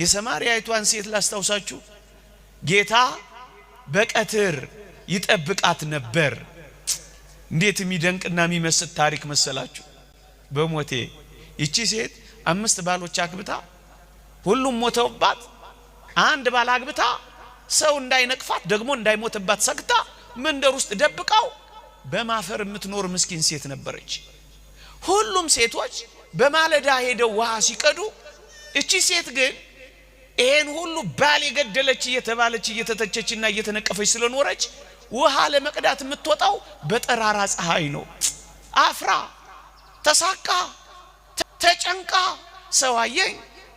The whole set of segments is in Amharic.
የሰማርያይቷን ሴት ላስታውሳችሁ ጌታ በቀትር ይጠብቃት ነበር እንዴት የሚደንቅና የሚመስል ታሪክ መሰላችሁ በሞቴ ይቺ ሴት 5 ባሎች አግብታ ሁሉም ሞተውባት አንድ ባል አግብታ ሰው እንዳይነቅፋት ደግሞ እንዳይሞትባት ሰግታ መንደር ውስጥ ደብቃው በማፈር የምትኖር ምስኪን ሴት ነበረች ሁሉም ሴቶች በማለዳ ሄደው ውሃ ሲቀዱ እቺ ሴት ግን ይሄን ሁሉ ባል የገደለች እየተባለች እየተተቸችና እየተነቀፈች ስለኖረች ውሃ ለመቅዳት የምትወጣው በጠራራ ፀሐይ ነው አፍራ ተሳቃ ተጨንቃ ሰው አየኝ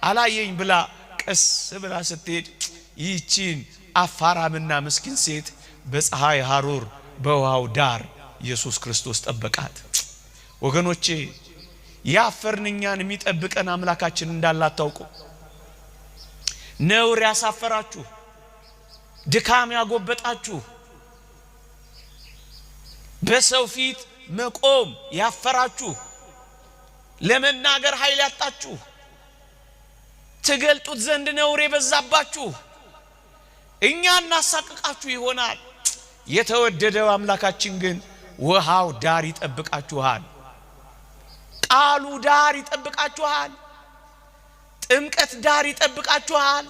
አላየኝ ብላ ቀስ ብላ ስትሄድ ይቺን አፋራምና ምስኪን ሴት በፀሐይ ሐሩር በውሃው ዳር ኢየሱስ ክርስቶስ ጠበቃት ወገኖቼ ያፈርንኛን የሚጠብቀን አምላካችን እንዳላታውቁ ነውር ያሳፈራችሁ ድካም ያጎበጣችሁ በሰው ፊት መቆም ያፈራችሁ ለመናገር ኃይል ያጣችሁ ትገልጡት ዘንድ ነውር የበዛባችሁ እኛ እናሳቀቃችሁ ይሆናል የተወደደው አምላካችን ግን ውሃው ዳር ይጠብቃችኋል ቃሉ ዳር ይጠብቃችኋል ጥምቀት ዳር ይጠብቃችኋል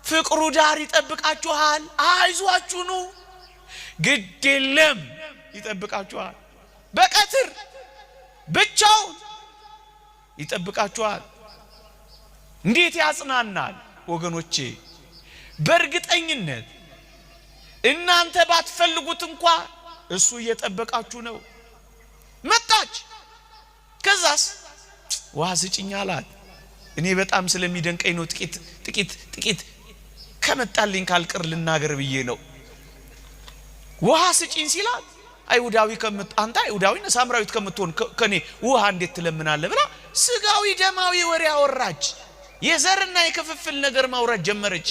ፍቅሩ ዳር ይጠብቃችኋል አይዟችሁ ኑ ግድ የለም ይጠብቃችኋል በቀትር ብቻው ይጠብቃችኋል እንዴት ያጽናናል ወገኖቼ በእርግጠኝነት እናንተ ባትፈልጉት እንኳን እሱ እየጠበቃችሁ ነው መጣች ከዛስ ውሃ ስጪኝ አላት እኔ በጣም ስለሚደንቀኝ ነው ጥቂት ከመጣልኝ ካልቅር ልናገር ብዬ ነው ውሃ ስጪኝ ሲላት አይሁዳዊ አንተ አይሁዳዊና ሳምራዊት ከምትሆን ከኔ ውሃ እንዴት ትለምናለህ ብላ ስጋዊ ደማዊ ወሬ አወራች የዘርና የክፍፍል ነገር ማውራት ጀመረች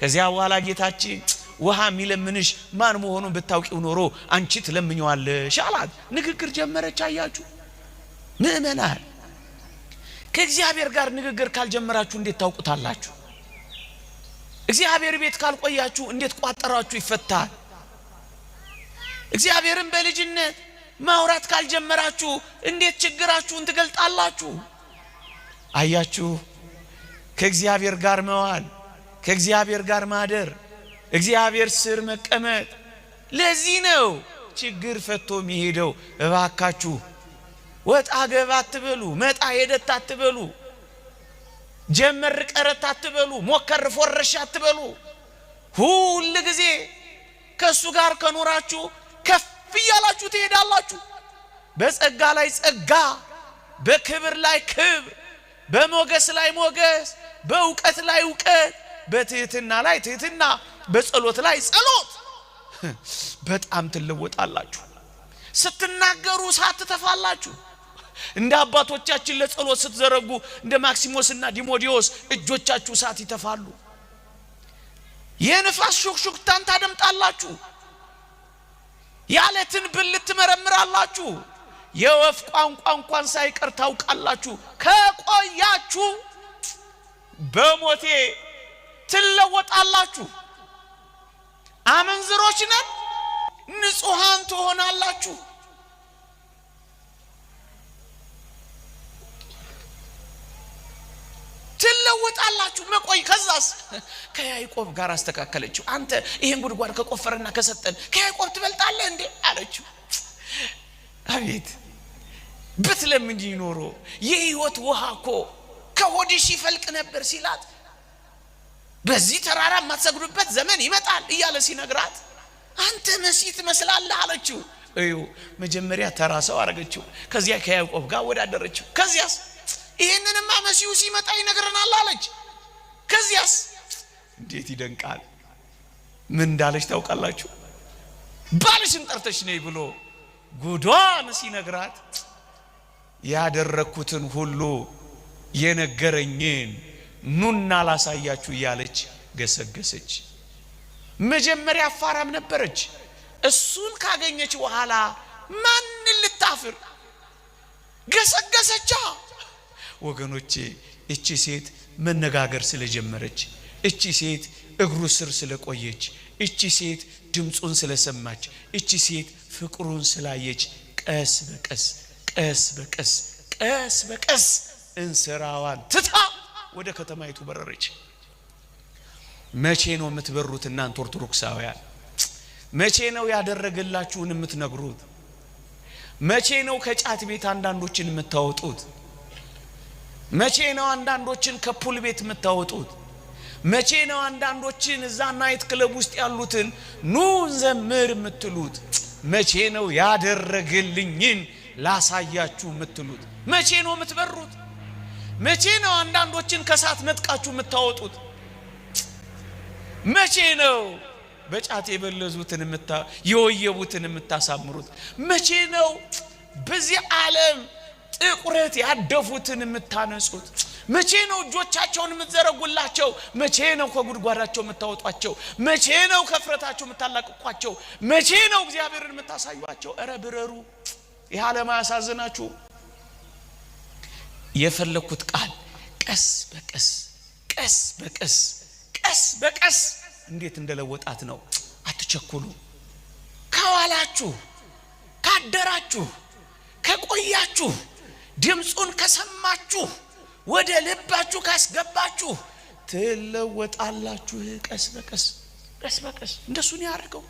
ከዚያ በኋላ ጌታችን ውሃ የሚለምንሽ ማን መሆኑን ብታውቂው ኖሮ አንቺ ትለምኚዋለሽ አላት ንግግር ጀመረች አያችሁ ምእመናን ከእግዚአብሔር ጋር ንግግር ካልጀመራችሁ እንዴት ታውቁታላችሁ እግዚአብሔር ቤት ካልቆያችሁ እንዴት ቋጠራችሁ ይፈታል እግዚአብሔርን በልጅነት ማውራት ካልጀመራችሁ እንዴት ችግራችሁን ትገልጣላችሁ አያችሁ ከእግዚአብሔር ጋር መዋል ከእግዚአብሔር ጋር ማደር እግዚአብሔር ስር መቀመጥ ለዚህ ነው ችግር ፈቶ የሚሄደው እባካችሁ ወጣ ገባ አትበሉ መጣ ሄደት አትበሉ ጀመር ቀረት አትበሉ ሞከር ፎረሽ አትበሉ ሁሉ ጊዜ ከሱ ጋር ከኖራችሁ ከፍ ይያላችሁ ትሄዳላችሁ በጸጋ ላይ ጸጋ በክብር ላይ ክብር በሞገስ ላይ ሞገስ በእውቀት ላይ እውቀት በትህትና ላይ ትህትና በጸሎት ላይ ጸሎት በጣም ትለወጣላችሁ ስትናገሩ ሳትተፋላችሁ እንደ አባቶቻችን ለጸሎት ስትዘረጉ እንደ ማክሲሞስና ዲሞዲዮስ እጆቻችሁ ሳት ይተፋሉ የነፋስ ሹክሹክታን ታደምጣላችሁ ያለትን ብልት ትመረምራላችሁ የወፍ ቋንቋ እንኳን ሳይቀር ታውቃላችሁ ከቆያችሁ በሞቴ ትለወጣላችሁ አመንዝሮች ነን ንጹሃን ትሆናላችሁ ትለወጣላችሁ መቆይ ከዛስ ከያዕቆብ ጋር አስተካከለችው አንተ ይሄን ጉድጓድ ከቆፈረና ከሰጠን ከያዕቆብ ትበልጣለህ እንዴ አለችው አቤት በትለምን ይኖሮ የህይወት ውሃኮ ከሆድሽ ይፈልቅ ነበር ሲላት በዚህ ተራራ ማትሰግዱበት ዘመን ይመጣል እያለ ሲነግራት አንተ መሲት መስላለህ አለችው እዩ መጀመሪያ ተራሰው አረጋችው ከዚያ ከያዕቆብ ጋር ወዳደረችው ከዚያስ ይሄንንማ መሲሁ ሲመጣ ይነግረናል አለች ከዚያስ እንዴት ይደንቃል ምን እንዳለች ታውቃላችሁ ባልሽን ጠርተሽ ነይ ብሎ ጉዷን ሲነግራት ያደረኩትን ሁሉ የነገረኝን ኑና ላሳያችሁ ያለች ገሰገሰች መጀመሪያ አፋራም ነበረች እሱን ካገኘች በኋላ ማን ልታፍር ገሰገሰች ወገኖቼ እቺ ሴት መነጋገር ስለጀመረች እቺ ሴት እግሩ ስር ስለቆየች እቺ ሴት ድምጹን ስለሰማች እቺ ሴት ፍቅሩን ስላየች ቀስ በቀስ እንስራዋን ትታ ወደ ከተማይቱ በረረች። መቼ ነው የምትበሩት እናንተ ኦርቶዶክሳውያን? መቼ ነው ያደረገላችሁን የምትነግሩት? መቼ ነው ከጫት ቤት አንዳንዶችን የምታወጡት? መቼ ነው አንዳንዶችን ከፑል ቤት የምታወጡት? መቼ ነው አንዳንዶችን እዛ ናይት ክለብ ውስጥ ያሉትን ኑ ዘምር የምትሉት? መቼ ነው ያደረገልኝን ላሳያችሁ የምትሉት? መቼ ነው የምትበሩት? መቼ ነው አንዳንዶችን ከሳት ነጥቃችሁ የምታወጡት? መቼ ነው በጫት የበለዙትን የወየቡትን የምታሳምሩት? መቼ ነው በዚህ ዓለም ጥቁረት ያደፉትን የምታነጹት? መቼ ነው እጆቻቸውን የምትዘረጉላቸው? መቼ ነው ከጉድጓዳቸው የምታወጧቸው? መቼ ነው ከፍረታቸው የምታላቅቋቸው? መቼ ነው እግዚአብሔርን የምታሳዩአቸው? እረ ብረሩ። ይህ ዓለም አያሳዝናችሁ? የፈለኩት ቃል ቀስ በቀስ እንዴት እንደለወጣት ነው። አትቸኩሉ። ከዋላችሁ ካደራችሁ ከቆያችሁ ድምጹን ከሰማችሁ ወደ ልባችሁ ካስገባችሁ ትለወጣላችሁ። ቀስ በቀስ እንደሱ ነው ያደርገው።